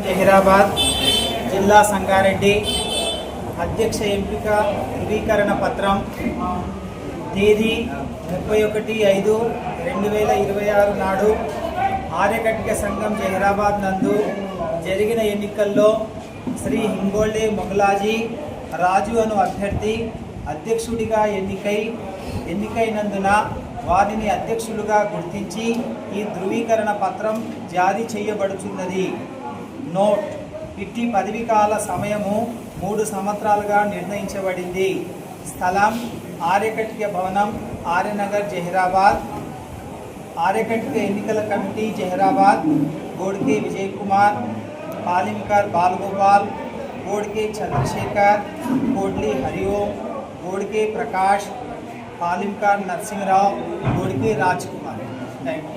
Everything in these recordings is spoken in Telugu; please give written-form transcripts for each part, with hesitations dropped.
జహీరాబాద్ జిల్లా సంగారెడ్డి అధ్యక్ష ఎంపిక ధృవీకరణ పత్రం తేదీ 31/5/2026 నాడు ఆర్యకటిక సంఘం జహీరాబాద్ నందు జరిగిన ఎన్నికల్లో శ్రీ హింగోళే మొగలాజీ రాజు అను అభ్యర్థి అధ్యక్షుడిగా ఎన్నికైనందున వారిని అధ్యక్షులుగా గుర్తించి ఈ ధృవీకరణ పత్రం జారీ చేయబడుచున్నది. నోట్: ఇట్టి పదవీకాల సమయము 3 సంవత్సరాలుగా నిర్ణయించబడింది. స్థలం: ఆర్యకటిక భవనం, ఆర్యనగర్, జహీరాబాద్. ఆర్యకటిక ఎన్నికల committee Zahirabad: Godke Vijay Kumar, Palinkar Balagopal, Godke Chandrashekar, Kodli Hariom, Godke Prakash, Palinkar Narasimharao, Godke Raj Kumar. Thank you.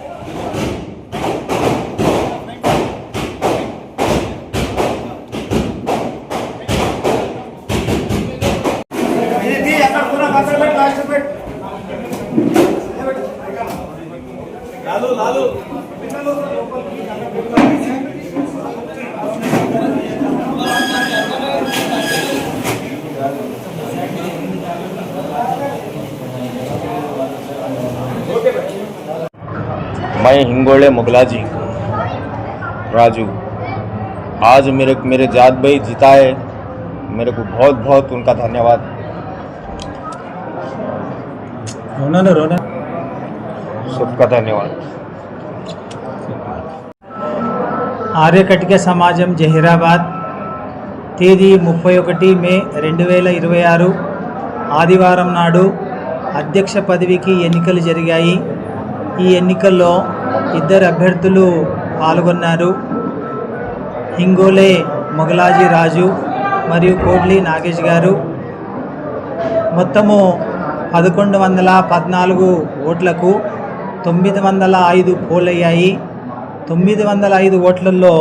मैं हिंगोले मुगलाजी राजू, आज मेरे जात भाई जिताए, मेरे को बहुत बहुत उनका धन्यवाद। रोना सबका धन्यवाद। ఆర్యకటిక సమాజం జహీరాబాద్ తేదీ 31 మే 2026 ఆదివారం నాడు అధ్యక్ష పదవికి ఎన్నికలు జరిగాయి. ఈ ఎన్నికల్లో 2 అభ్యర్థులు పాల్గొన్నారు. హింగోలే మొగలాజీ రాజు మరియు కోడ్లి నాగేష్ గారు. మొత్తము 1114 ఓట్లకు 905 పోలయ్యాయి. 905 ఓట్లలో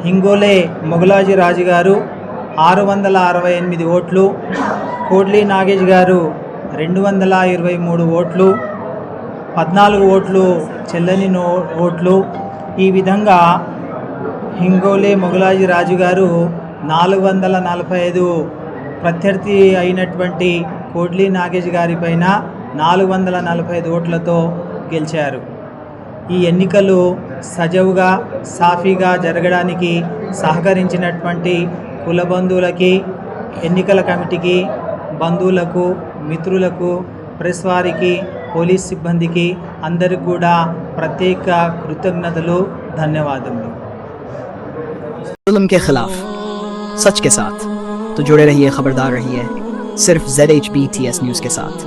హింగోలే మొగలాజీ రాజు గారు 668 ఓట్లు, కోడ్లి నాగేష్ గారు 223 ఓట్లు, 14 ఓట్లు చెల్లని ఓట్లు. ఈ విధంగా హింగోలే మొగలాజీ రాజు గారు 445 ప్రత్యర్థి అయినటువంటి కోడ్లి నాగేష్ గారి పైన 445 ఓట్లతో గెలిచారు. ఈ ఎన్నికలు సజావుగా సాఫీగా జరగడానికి సహకరించినటువంటి కుల బంధువులకి, ఎన్నికల కమిటీకి, బంధువులకు, మిత్రులకు, ప్రెస్ వారికి, పోలీస్ సిబ్బందికి అందరికీ కూడా ప్రత్యేక కృతజ్ఞతలు, ధన్యవాదములు. जुल्म के खिलाफ सच के साथ तो जुड़े रहिए, खबरदार रहिए सिर्फ ZHBTS न्यूज़ के साथ।